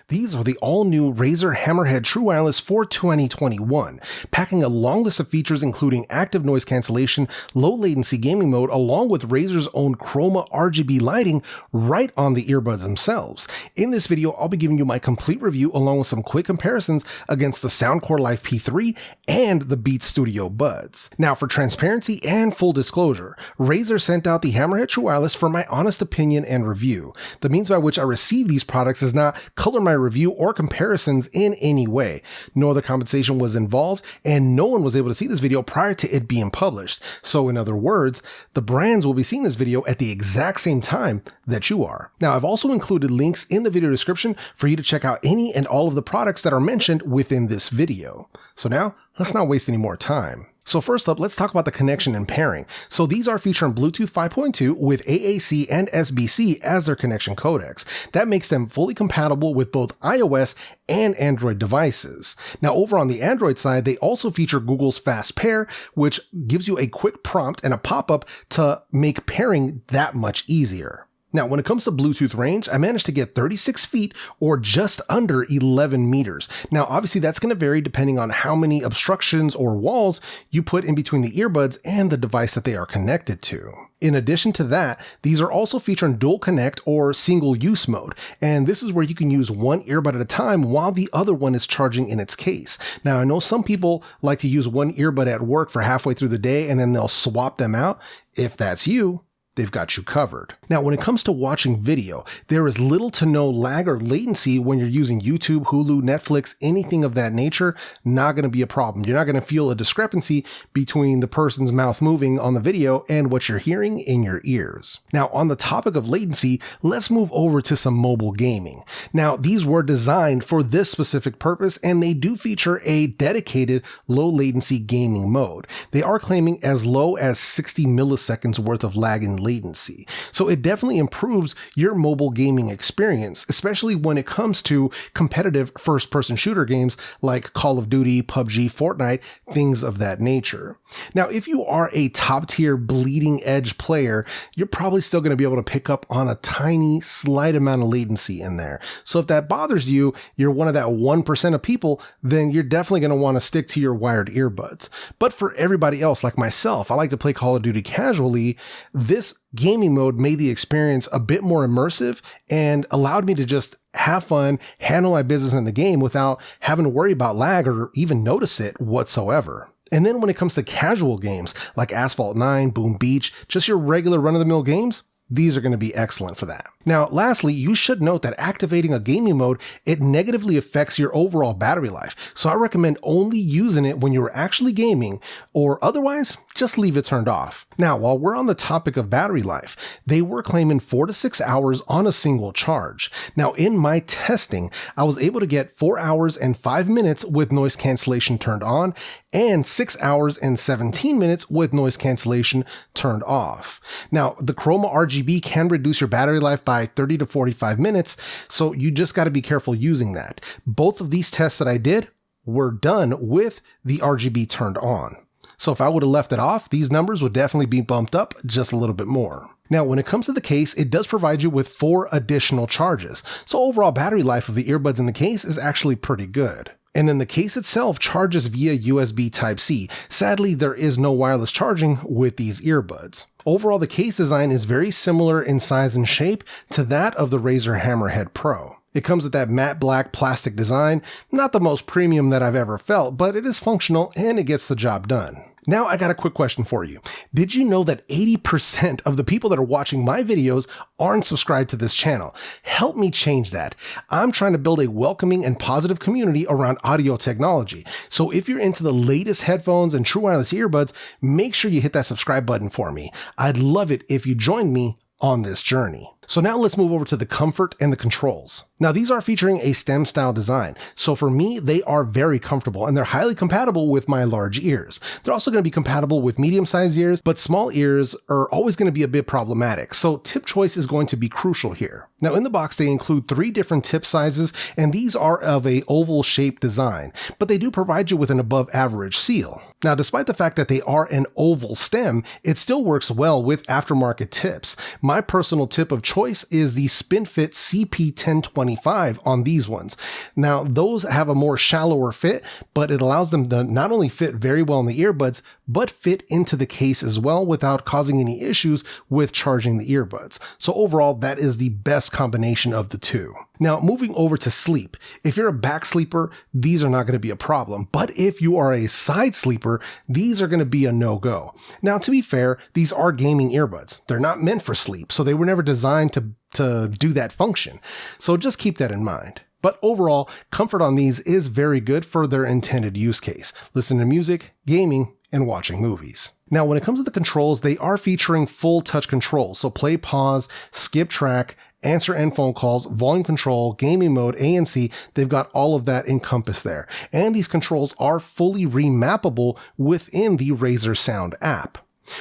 These are the all-new Razer Hammerhead True Wireless for 2021, packing a long list of features including active noise cancellation, low latency gaming mode, along with Razer's own Chroma RGB lighting right on the earbuds themselves. In this video, I'll be giving you my complete review along with some quick comparisons against the Soundcore Life P3 and the Beats Studio Buds. Now, for transparency and full disclosure, Razer sent out the Hammerhead True Wireless for my honest opinion and review. The means by which I received these products does not color my review or comparisons in any way. No other compensation was involved, and no one was able to see this video prior to it being published. So in other words, the brands will be seeing this video at the exact same time that you are. Now, I've also included links in the video description for you to check out any and all of the products that are mentioned within this video. So now, let's not waste any more time. So first up, let's talk about the connection and pairing. So these are featuring Bluetooth 5.2 with AAC and SBC as their connection codecs. That makes them fully compatible with both iOS and Android devices. Now over on the Android side, they also feature Google's Fast Pair, which gives you a quick prompt and a pop-up to make pairing that much easier. Now, when it comes to Bluetooth range, I managed to get 36 feet or just under 11 meters. Now, obviously that's going to vary depending on how many obstructions or walls you put in between the earbuds and the device that they are connected to. In addition to that, these are also featuring dual connect or single use mode. And this is where you can use one earbud at a time while the other one is charging in its case. Now, I know some people like to use one earbud at work for halfway through the day and then they'll swap them out. If that's you, they've got you covered. Now, when it comes to watching video, there is little to no lag or latency when you're using YouTube, Hulu, Netflix, anything of that nature. Not going to be a problem. You're not going to feel a discrepancy between the person's mouth moving on the video and what you're hearing in your ears. Now, on the topic of latency, let's move over to some mobile gaming. Now, these were designed for this specific purpose, and they do feature a dedicated low latency gaming mode. They are claiming as low as 60 milliseconds worth of lag and latency. So it definitely improves your mobile gaming experience, especially when it comes to competitive first-person shooter games like Call of Duty, PUBG, Fortnite, things of that nature. Now, if you are a top-tier bleeding edge player, you're probably still going to be able to pick up on a tiny, slight amount of latency in there. So if that bothers you, you're one of that 1% of people, then you're definitely going to want to stick to your wired earbuds. But for everybody else, like myself, I like to play Call of Duty casually. This gaming mode made the experience a bit more immersive and allowed me to just have fun, handle my business in the game without having to worry about lag or even notice it whatsoever. And then when it comes to casual games like Asphalt 9, Boom Beach, just your regular run-of-the-mill games, these are going to be excellent for that. Now, lastly, you should note that activating a gaming mode, it negatively affects your overall battery life. So I recommend only using it when you're actually gaming, or otherwise, just leave it turned off. Now, while we're on the topic of battery life, they were claiming 4 to 6 hours on a single charge. Now, in my testing, I was able to get 4 hours and 5 minutes with noise cancellation turned on, and 6 hours and 17 minutes with noise cancellation turned off. Now, the Chroma RGB can reduce your battery life by 30 to 45 minutes, so you just got to be careful using that. Both of these tests that I did were done with the RGB turned on. So if I would have left it off, these numbers would definitely be bumped up just a little bit more. Now, when it comes to the case, it does provide you with 4 additional charges. So overall battery life of the earbuds in the case is actually pretty good. And then the case itself charges via USB Type-C. Sadly, there is no wireless charging with these earbuds. Overall, the case design is very similar in size and shape to that of the Razer Hammerhead Pro. It comes with that matte black plastic design, not the most premium that I've ever felt, but it is functional and it gets the job done. Now I got a quick question for you. Did you know that 80% of the people that are watching my videos aren't subscribed to this channel? Help me change that. I'm trying to build a welcoming and positive community around audio technology. So if you're into the latest headphones and true wireless earbuds, make sure you hit that subscribe button for me. I'd love it if you joined me on this journey. So now let's move over to the comfort and the controls. Now these are featuring a stem style design. So for me, they are very comfortable and they're highly compatible with my large ears. They're also going to be compatible with medium sized ears, but small ears are always going to be a bit problematic. So tip choice is going to be crucial here. Now in the box, they include 3 different tip sizes, and these are of a oval shaped design, but they do provide you with an above average seal. Now, despite the fact that they are an oval stem, it still works well with aftermarket tips. My personal tip of choice choice is the SpinFit CP1025 on these ones. Now, those have a more shallower fit, but it allows them to not only fit very well in the earbuds, but fit into the case as well without causing any issues with charging the earbuds. So overall, that is the best combination of the two. Now, moving over to sleep. If you're a back sleeper, these are not going to be a problem. But if you are a side sleeper, these are going to be a no-go. Now, to be fair, these are gaming earbuds. They're not meant for sleep, so they were never designed to do that function. So just keep that in mind. But overall, comfort on these is very good for their intended use case. Listen to music, gaming, and watching movies. Now, when it comes to the controls, they are featuring full touch controls. So play, pause, skip track, answer end phone calls, volume control, gaming mode, ANC, they've got all of that encompassed there. And these controls are fully remappable within the Razer Sound app.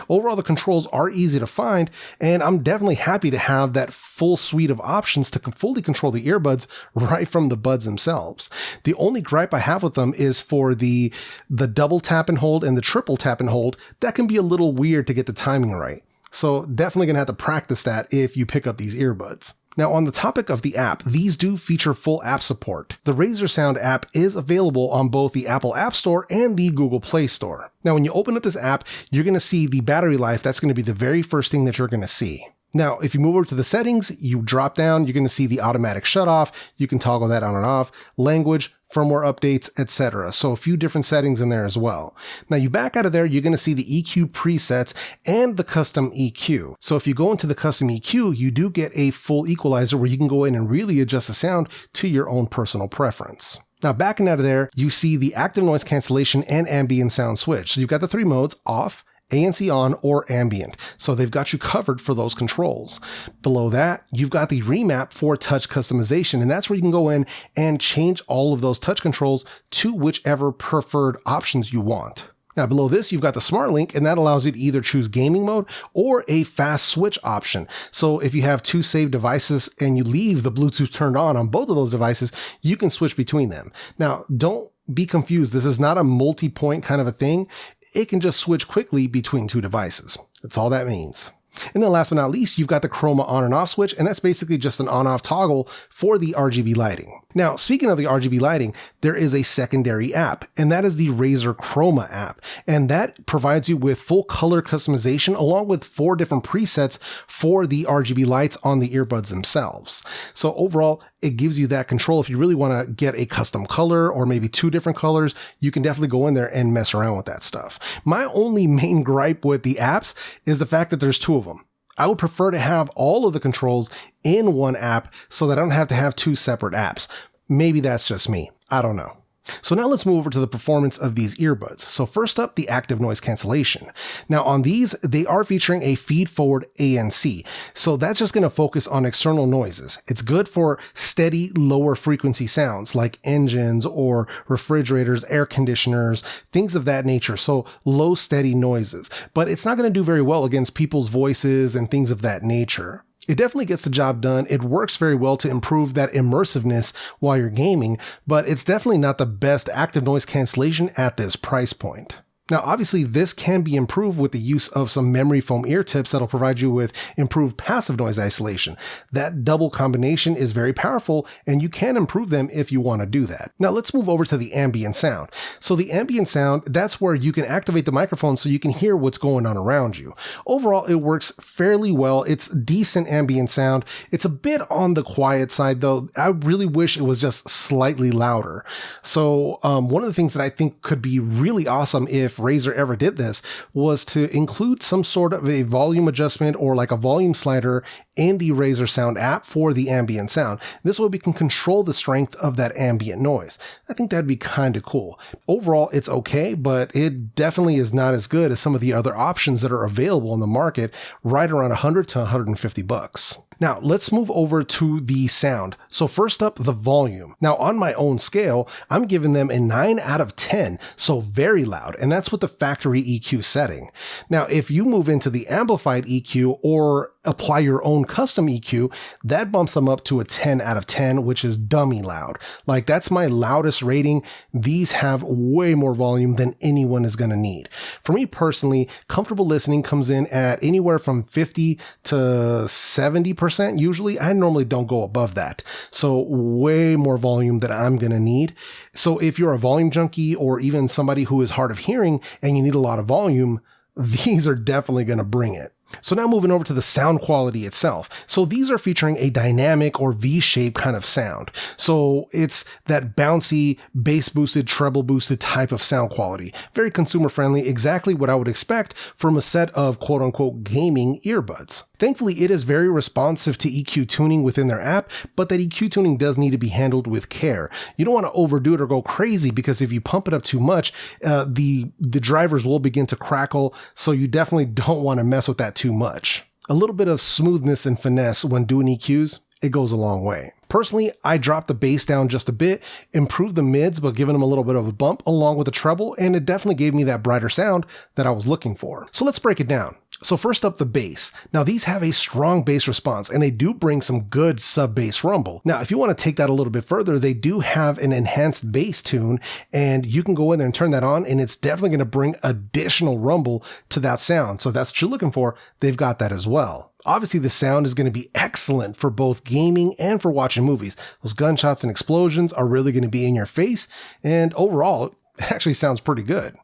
Overall, the controls are easy to find, and I'm definitely happy to have that full suite of options to fully control the earbuds right from the buds themselves. The only gripe I have with them is for the double tap and hold and the triple tap and hold. That can be a little weird to get the timing right. So definitely going to have to practice that if you pick up these earbuds. Now, on the topic of the app, these do feature full app support. The Razer Sound app is available on both the Apple App Store and the Google Play Store. Now, when you open up this app, you're going to see the battery life. That's going to be the very first thing that you're going to see. Now, if you move over to the settings, you drop down, you're going to see the automatic shut off. You can toggle that on and off, language, firmware updates, etc. So a few different settings in there as well. Now you back out of there, you're going to see the EQ presets and the custom EQ. So if you go into the custom EQ, you do get a full equalizer where you can go in and really adjust the sound to your own personal preference. Now backing out of there, you see the active noise cancellation and ambient sound switch. So you've got the three modes: off, ANC on, or ambient. So they've got you covered for those controls. Below that, you've got the remap for touch customization, and that's where you can go in and change all of those touch controls to whichever preferred options you want. Now below this, you've got the Smart Link, and that allows you to either choose gaming mode or a fast switch option. So if you have two saved devices and you leave the Bluetooth turned on both of those devices, you can switch between them. Now, don't be confused. This is not a multi-point kind of a thing. It can just switch quickly between two devices. That's all that means. And then last but not least, you've got the Chroma on and off switch, and that's basically just an on-off toggle for the RGB lighting. Now, speaking of the RGB lighting, there is a secondary app, and that is the Razer Chroma app. And that provides you with full color customization along with 4 different presets for the RGB lights on the earbuds themselves. So overall, it gives you that control. If you really want to get a custom color or maybe 2 different colors, you can definitely go in there and mess around with that stuff. My only main gripe with the apps is the fact that there's 2 of them. I would prefer to have all of the controls in one app so that I don't have to have 2 separate apps. Maybe that's just me. I don't know. So now let's move over to the performance of these earbuds. So first up, the active noise cancellation. Now on these, they are featuring a feed-forward ANC. So that's just going to focus on external noises. It's good for steady, lower frequency sounds like engines or refrigerators, air conditioners, things of that nature. So low, steady noises. But it's not going to do very well against people's voices and things of that nature. It definitely gets the job done. It works very well to improve that immersiveness while you're gaming, but it's definitely not the best active noise cancellation at this price point. Now, obviously, this can be improved with the use of some memory foam ear tips that'll provide you with improved passive noise isolation. That double combination is very powerful, and you can improve them if you want to do that. Now, let's move over to the ambient sound. So the ambient sound, that's where you can activate the microphone so you can hear what's going on around you. Overall, it works fairly well. It's decent ambient sound. It's a bit on the quiet side, though. I really wish it was just slightly louder. So one of the things that I think could be really awesome if Razer ever did this was to include some sort of a volume adjustment or like a volume slider in the Razer Sound app for the ambient sound. This way we can control the strength of that ambient noise. I think that'd be kind of cool. Overall, it's okay, but it definitely is not as good as some of the other options that are available in the market, right around 100 to 150 bucks. Now, let's move over to the sound. So first up, the volume. Now, on my own scale, I'm giving them a 9 out of 10, so very loud, and that's with the factory EQ setting. Now, if you move into the amplified EQ or apply your own custom EQ, that bumps them up to a 10 out of 10, which is dummy loud. Like, that's my loudest rating. These have way more volume than anyone is going to need. For me personally, comfortable listening comes in at anywhere from 50 to 70% usually. I normally don't go above that. So way more volume than I'm going to need. So if you're a volume junkie or even somebody who is hard of hearing and you need a lot of volume, these are definitely going to bring it. So now moving over to the sound quality itself. So these are featuring a dynamic or V-shaped kind of sound. So it's that bouncy, bass boosted, treble boosted type of sound quality. Very consumer friendly, exactly what I would expect from a set of quote unquote gaming earbuds. Thankfully, it is very responsive to EQ tuning within their app, but that EQ tuning does need to be handled with care. You don't want to overdo it or go crazy, because if you pump it up too much, the drivers will begin to crackle. So you definitely don't want to mess with that too much. A little bit of smoothness and finesse when doing EQs, it goes a long way. Personally, I dropped the bass down just a bit, improved the mids, but giving them a little bit of a bump along with the treble, and it definitely gave me that brighter sound that I was looking for. So let's break it down. So first up, the bass. Now these have a strong bass response, and they do bring some good sub-bass rumble. Now, if you want to take that a little bit further, they do have an enhanced bass tune, and you can go in there and turn that on, and it's definitely going to bring additional rumble to that sound. So if that's what you're looking for, they've got that as well. Obviously, the sound is going to be excellent for both gaming and for watching movies. Those gunshots and explosions are really going to be in your face, and overall, it actually sounds pretty good.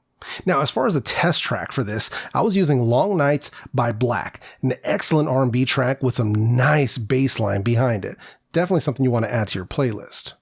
Now, as far as the test track for this, I was using Long Nights by Black, an excellent R&B track with some nice bass line behind it. Definitely something you want to add to your playlist.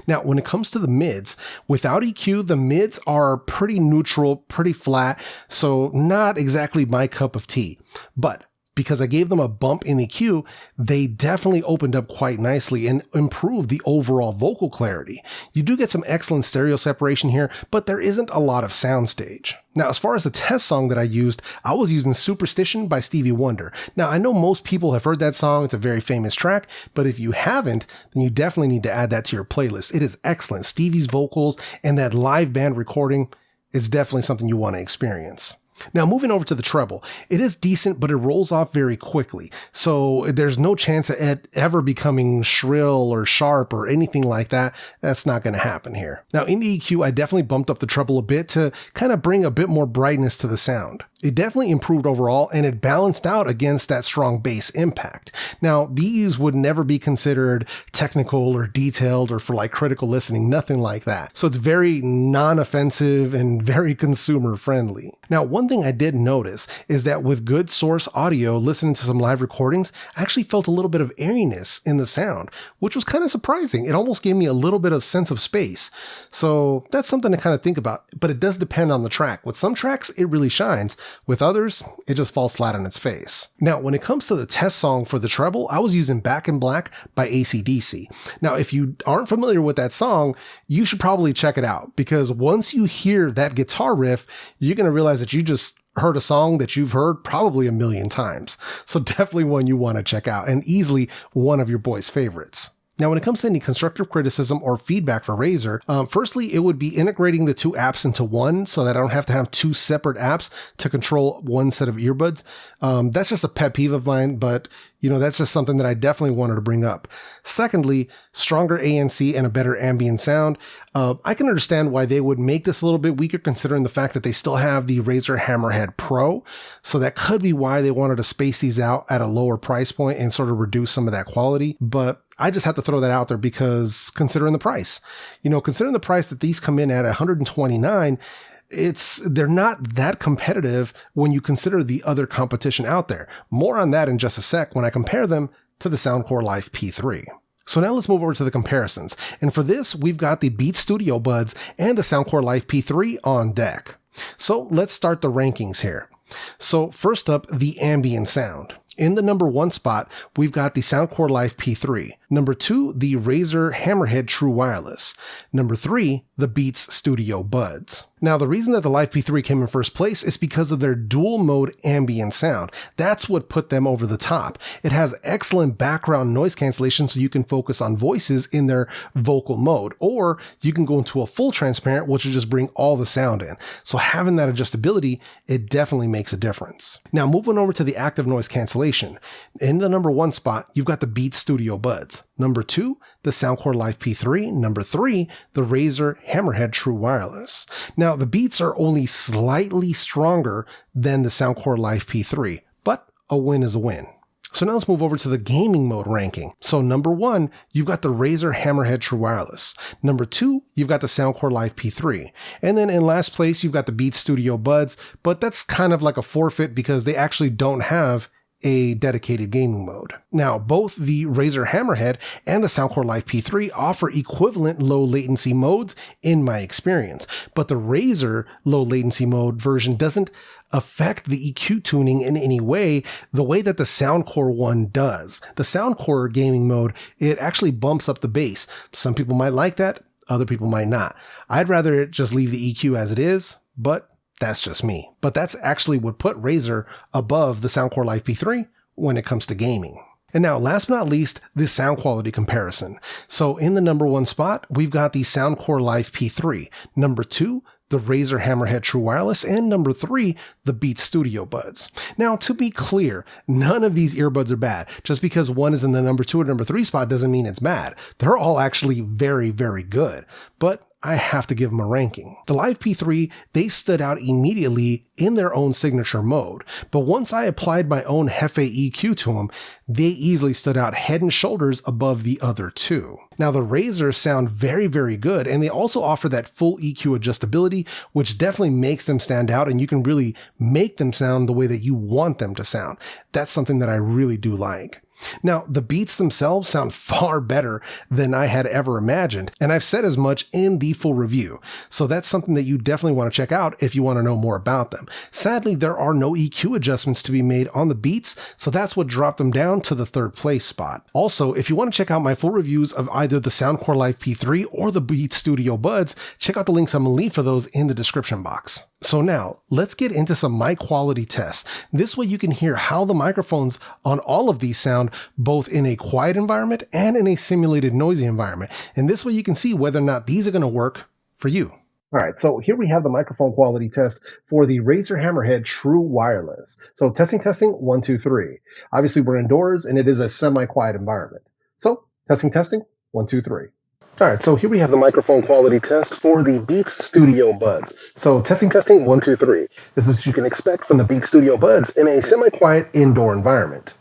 Now, when it comes to the mids, without EQ, the mids are pretty neutral, pretty flat, so not exactly my cup of tea. But because I gave them a bump in EQ, they definitely opened up quite nicely and improved the overall vocal clarity. You do get some excellent stereo separation here, but there isn't a lot of soundstage. Now, as far as the test song that I was using Superstition by Stevie Wonder. Now, I know most people have heard that song. It's a very famous track, but if you haven't, then you definitely need to add that to your playlist. It is excellent. Stevie's vocals and that live band recording is definitely something you want to experience. Now, moving over to the treble, it is decent, but it rolls off very quickly. So there's no chance of it ever becoming shrill or sharp or anything like that. That's not going to happen here. Now, in the EQ, I definitely bumped up the treble a bit to kind of bring a bit more brightness to the sound. It definitely improved overall, and it balanced out against that strong bass impact. Now, these would never be considered technical or detailed or for like critical listening, nothing like that. So it's very non-offensive and very consumer friendly. Now, one thing I did notice is that with good source audio, listening to some live recordings, I actually felt a little bit of airiness in the sound, which was kind of surprising. It almost gave me a little bit of sense of space. So that's something to kind of think about, but it does depend on the track. With some tracks, it really shines. With others, it just falls flat on its face. Now, when it comes to the test song for the treble, I was using Back in Black by AC/DC. Now, if you aren't familiar with that song, you should probably check it out, because once you hear that guitar riff, you're going to realize that you just heard a song that you've heard probably a million times. So definitely one you want to check out, and easily one of your boys' favorites. Now, when it comes to any constructive criticism or feedback for Razer, firstly, it would be integrating the two apps into one so that I don't have to have two separate apps to control one set of earbuds. That's just a pet peeve of mine, but that's just something that I definitely wanted to bring up. Secondly, stronger ANC and a better ambient sound. I can understand why they would make this a little bit weaker, considering the fact that they still have the Razer Hammerhead Pro. So that could be why they wanted to space these out at a lower price point and sort of reduce some of that quality. But I just have to throw that out there because considering the price, considering the price that these come in at $129, they're not that competitive when you consider the other competition out there. More on that in just a sec when I compare them to the Soundcore Life P3. So now let's move over to the comparisons. And for this, we've got the Beats Studio Buds and the Soundcore Life P3 on deck. So let's start the rankings here. So first up, the ambient sound. In the number 1 spot, we've got the Soundcore Life P3. Number 2, the Razer Hammerhead True Wireless. Number 3, the Beats Studio Buds. Now, the reason that the Life P3 came in first place is because of their dual mode ambient sound. That's what put them over the top. It has excellent background noise cancellation, so you can focus on voices in their vocal mode, or you can go into a full transparent, which will just bring all the sound in. So having that adjustability, it definitely makes a difference. Now, moving over to the active noise cancellation. In the number 1 spot, you've got the Beats Studio Buds. Number 2, the Soundcore Life P3. Number 3, the Razer Hammerhead True Wireless. Now, the Beats are only slightly stronger than the Soundcore Life P3, but a win is a win. So now let's move over to the gaming mode ranking. So number 1, you've got the Razer Hammerhead True Wireless. Number 2, you've got the Soundcore Life P3. And then in last place, you've got the Beats Studio Buds, but that's kind of like a forfeit because they actually don't have a dedicated gaming mode. Now, both the Razer Hammerhead and the Soundcore Life P3 offer equivalent low latency modes in my experience, but the Razer low latency mode version doesn't affect the EQ tuning in any way the way that the Soundcore one does. The Soundcore gaming mode, it actually bumps up the bass. Some people might like that, other people might not. I'd rather just leave the EQ as it is, but that's just me. But that's actually what put Razer above the Soundcore Life P3 when it comes to gaming. And now, last but not least, the sound quality comparison. So in the number 1 spot, we've got the Soundcore Life P3. Number 2, the Razer Hammerhead True Wireless, and number 3, the Beats Studio Buds. Now, to be clear, none of these earbuds are bad. Just because one is in the number 2 or number 3 spot doesn't mean it's bad. They're all actually very, very good. But I have to give them a ranking. The Life P3, they stood out immediately in their own signature mode, but once I applied my own JEFE EQ to them, they easily stood out head and shoulders above the other 2. Now, the Razers sound very, very good, and they also offer that full EQ adjustability, which definitely makes them stand out, and you can really make them sound the way that you want them to sound. That's something that I really do like. Now, the Beats themselves sound far better than I had ever imagined, and I've said as much in the full review, so that's something that you definitely want to check out if you want to know more about them. Sadly, there are no EQ adjustments to be made on the Beats, so that's what dropped them down to the 3rd place spot. Also, if you want to check out my full reviews of either the Soundcore Life P3 or the Beats Studio Buds, check out the links I'm going to leave for those in the description box. So now, let's get into some mic quality tests. This way you can hear how the microphones on all of these sound both in a quiet environment and in a simulated noisy environment. And this way you can see whether or not these are going to work for you. All right, so here we have the microphone quality test for the Razer Hammerhead True Wireless. So testing, 1, 2, 3. Obviously we're indoors and it is a semi-quiet environment. So testing, 1, 2, 3. All right, so here we have the microphone quality test for the Beats Studio Buds. So testing, 1, 2, 3. This is what you can expect from the Beats Studio Buds in a semi-quiet indoor environment.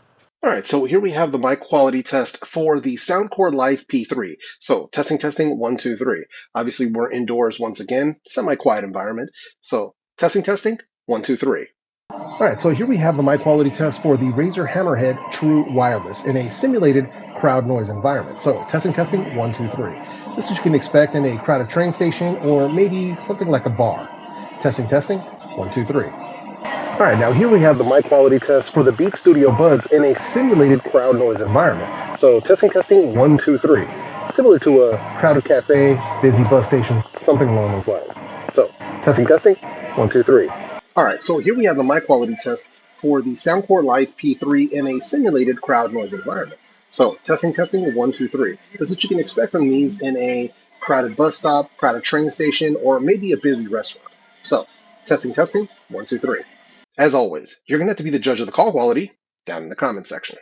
All right, so here we have the mic quality test for the Soundcore Life P3. So testing, 1, 2, 3. Obviously we're indoors once again, semi-quiet environment. So testing, 1, 2, 3. All right, so here we have the mic quality test for the Razer Hammerhead True Wireless in a simulated crowd noise environment. So testing, 1, 2, 3. This is what you can expect in a crowded train station or maybe something like a bar. Testing, 1, 2, 3. All right, now here we have the mic quality test for the Beats Studio Buds in a simulated crowd noise environment. So testing, 1, 2, 3. Similar to a crowded cafe, busy bus station, something along those lines. So testing, 1, 2, 3. All right, so here we have the mic quality test for the Soundcore Life P3 in a simulated crowd noise environment. So testing, 1, 2, 3. This is what you can expect from these in a crowded bus stop, crowded train station, or maybe a busy restaurant. So testing, 1, 2, 3. As always, you're going to have to be the judge of the call quality down in the comment section.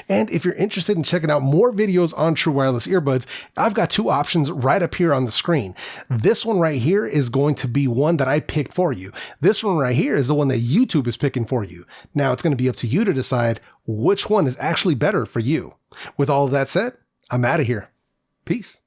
And if you're interested in checking out more videos on True Wireless earbuds, I've got 2 options right up here on the screen. This one right here is going to be one that I picked for you. This one right here is the one that YouTube is picking for you. Now it's going to be up to you to decide which one is actually better for you. With all of that said, I'm out of here. Peace.